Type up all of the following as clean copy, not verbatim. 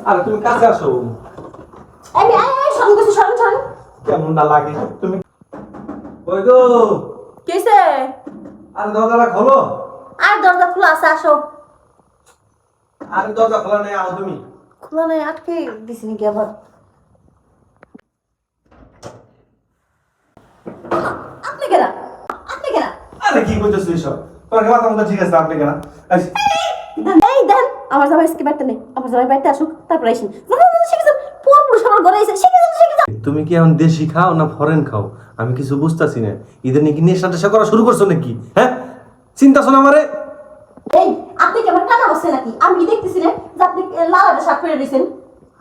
আরে তুমি কাছে আসো। কেমন না লাগে তুমি? ওই গো, কিসে? আরে দরজাটা খোলো। আর দরজা খোলা আছে, আসো। আরে দরজা খোলা নেই, আও তুমি। খোলা নাই, আটকে দিছি নাকি আবার? আপনি কেনা? আপনি কেনা? আরে কি কইতেছ এসব? তোর মাথা মতো ঠিক আছে, আপনি কেন? এই দেন, আমার জামাই আজকে বাড়িতে নেই। আমার জামাই বাড়িতে আসুক, তারপর আইসেন। শিখে যান, পুরো আমার ঘরে এসে শিখে যান, শিখে যান। তুমি কি এখন দেশি খাও না ফরেন খাও? আমি কিছু বুঝতাছি না। ঈদের নাকি নেশা টেশা করা শুরু করছো নাকি? হ্যাঁ, চিন্তা শোনা আমারে। এই, আপনি কি আমার কানা বসছে নাকি? আমি কি দেখতেছি না যে আপনি লাল একটা শার্ট পরে রয়েছেন?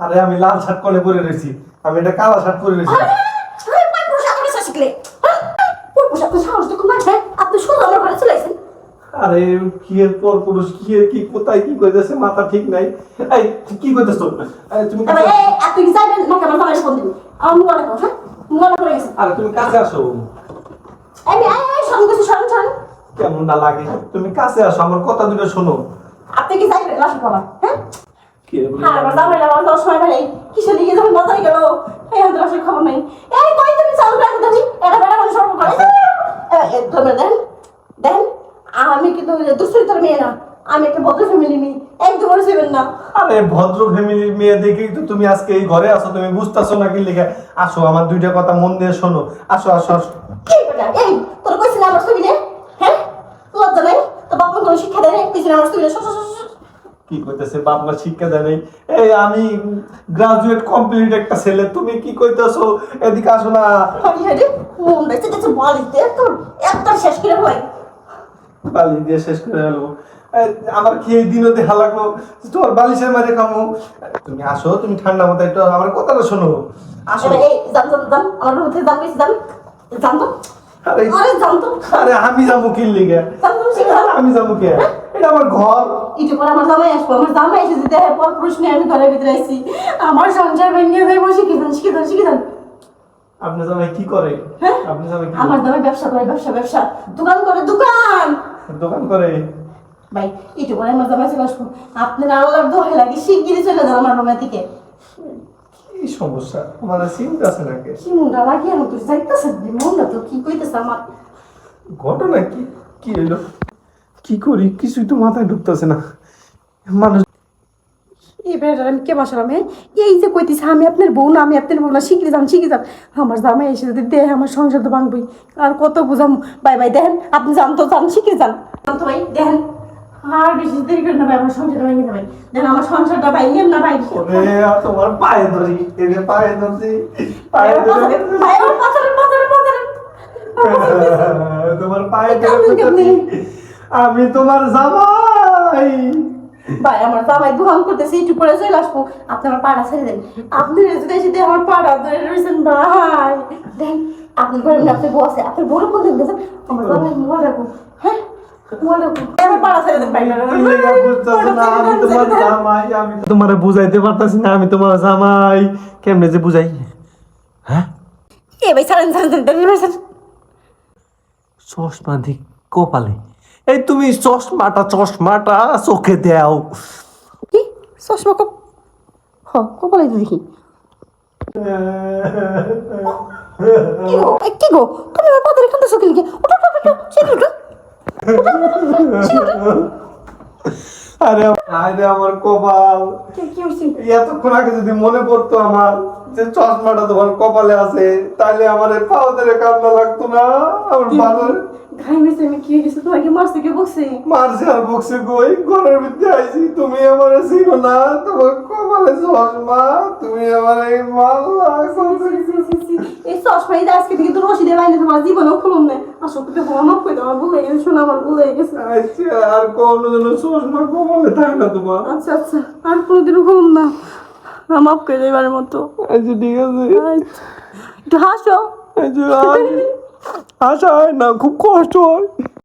আরে আমি লাল শার্ট পরে রয়েছি, আমি এটা কালো শার্ট পরে রয়েছি। আপনি শুধু আমার ঘরে চলে আসেন। আরে কি এর পর পুরুষ, কি এর কি কোথায় কি কইতেছে, মাথা ঠিক নাই। এই কি কইতেছ তুমি? আপনি কি যাবেন নাকি আমার জামাই ফোন দিবেন? আমার মোবাইল রাখো, হ্যাঁ? মোবাইল করে গেছেন। আরে তুমি কাছে আসো। আমি সঙ্গে কিছু সরেন সরেন। কেমন না লাগে তুমি কাছে আসো, আমার কথা দুটো শোনো। আপনি কি যাইবেন লাশ খাবার, হ্যাঁ? কি রে বলি? আর আমার জামাই আমার 10 সময় বেড়ে কিসের দিকে যখন বাজারে গেল, এই হাতে লাশের খবর নাই। এই কই তুমি চালু রাখো তুমি, এটা বেড়া মানুষ সর্ব করে। তুমি দেন দেন, আমি কিন্তু দুশ্চরিত্র মেয়ে না, আমি একটা ভদ্র ফ্যামিলি মেয়ে, একদম করে যাবেন না। আরে ভদ্র ফ্যামিলির মেয়ে দেখেই তো তুমি আজকে এই ঘরে আসো, তুমি বুঝতেছো না কি লিখে? আসো, আমার দুইটা কথা মন দিয়ে শোনো। আসো আসো আসো। এই বেটা, এই তোর কইছিল আমার ছবি নে, হ্যাঁ? লজ্জা নাই? তো বাবা কোনো শিক্ষা দেয় না, কইছিল আমার ছবি নে, কি কইতেছে বাপ মা শিক্ষা দেয় নাই? এই আমি গ্রাজুয়েট কমপ্লিট একটা ছেলে, তুমি কি কইতেছো? এদিকে আসো না। হারি হারি মন দেখতে দেখতে বালিতে তোর একটা শেষ করে হয়। বালি দিয়ে শেষ করে ফেলবো। আমার কি এই দিনও দেখা লাগলো তোমার বালিশের মাঝে খামো? তুমি আসো, তুমি ঠান্ডা মাথায় একটু আমার কথাটা শোনো। আসো। এই জান জান জান, আমার রুম থেকে জান গেছি, জান জান তো। আরে আরে জান তো। আরে আমি যাবো কি লিগে? জান তো শিখা। আমি যাবো কে? এটা আমার ঘর। একটু পরে আমার জামাই আসবো, আমার জামাই এসে যদি দেখে পর পুরুষ নিয়ে আমি ঘরের ভিতরে আইছি, আমার সংসার ভেঙে যাইব। শিখে যান, শিখে যান, শিখে যান। আপনি জামাই কি করে? হ্যাঁ? আপনি জামাই কি আমার করে? জামাই ব্যবসা করে, ব্যবসা ব্যবসা, দোকান করে, দোকান। দোকান করে? ভাই একটু পরে আমার জামাই চলে আসবো, আপনার আল্লাহর দোহাই লাগে শিগগিরই চলে যান আমার রুমে থেকে। কি সমস্যা? আমাদের চিন্তা আছে নাকি? কি মনটা লাগিয়ে আমার তো যাইতেছে, মনটা তো কি কইতেছে আমার। ঘটনা কি? কি হইলো? কি করি কিছুই তো মাথায় ঢুকতেছে না। মানুষ এবার আমি কে বসালাম? হ্যাঁ, এই যে কইতেছে আমি আপনার বউ না, আমি আপনার বউ না, শিখে যান, শিখে যান। আমার জামাই এসে যদি দেয় আমার সংসার তো ভাঙবই। আর কত বুঝাম? বাই বাই, দেখেন আপনি যান তো, যান, শিখে যান। যান তো ভাই, দেখেন আর বেশি দেরি করেন না ভাই, আমার সংসারটা ভেঙে যাবে। দেখেন আমার সংসারটা ভাই নেম না ভাই। ওরে তোমার পায়ে ধরি, এই যে পায়ে ধরছি, পায়ে ধরে ভাই আমার পাথরে পাথরে পাথরে তোমার পায়ে ধরে আমি তোমার জামাই। ভাই আমার জামাই দোকান করতেছে, একটু পরে চলে আসবো, আপনি আমার পাড়া ছেড়ে দেন। আপনি যদি এসে দিয়ে আমার পাড়া ধরে রয়েছেন ভাই, দেন আপনি ঘরে আপনার বউ আছে, আপনার বউর ফোন দেন, দেখেন আমার জামাই মোবাইল রাখবো, হ্যাঁ মোবাইল রাখবো, আমার পাড়া ছেড়ে দেন ভাই। আমি তোমার জামাই, আমি তোমারে বুঝাইতে পারতাছি না আমি তোমার জামাই। কেমনে যে বুঝাই? হ্যাঁ, এ ভাই ছাড়েন ছাড়েন ছাড়েন। চশমা দি কপালে। এই তুমি চশমাটা চোখে দাও। কি চশমা কপ? হ কপালে দেখি। কি গো, কি গো, তুমি আমার পাথরে কান্দাছো কি লিখে? ওটা ওটা ওটা ছেড়ে ওটা। আরে আরে আমার কপাল। কি হইছে? এতক্ষণ আগে যদি মনে পড়তো আমার যে চশমাটা তোমার কপালে আছে, তাহলে আমার এই পাও ধরে কান্না লাগতো না। আমার বাজার ঘাই মেসে আমি কি হয়েছে, তোমাকে মারছে কে বকছে? মারছে আর বকছে কই? ঘরের ভিতরে আইছি, তুমি আমার চিনো না, তোমার কপালে চশমা, তুমি আমার এই মাল্লা। এই চশমা এই আজকে থেকে তো রশি দিয়ে বাইরে তোমার জীবনেও খুলুন না। আসো তুমি মাফ করে দাও, আমার ভুল হয়ে গেছে, শোনো আমার ভুল হয়ে গেছে। আচ্ছা, আর কোনো যেন চশমা কপালে থাকে না তোমার। আচ্ছা আচ্ছা, আর কোনোদিনও খুলুন না, মাফ করে দেয় এবারের মতো। আচ্ছা ঠিক আছে। একটু হাসো। আচ্ছা, হাসা হয় না, খুব কষ্ট হয়।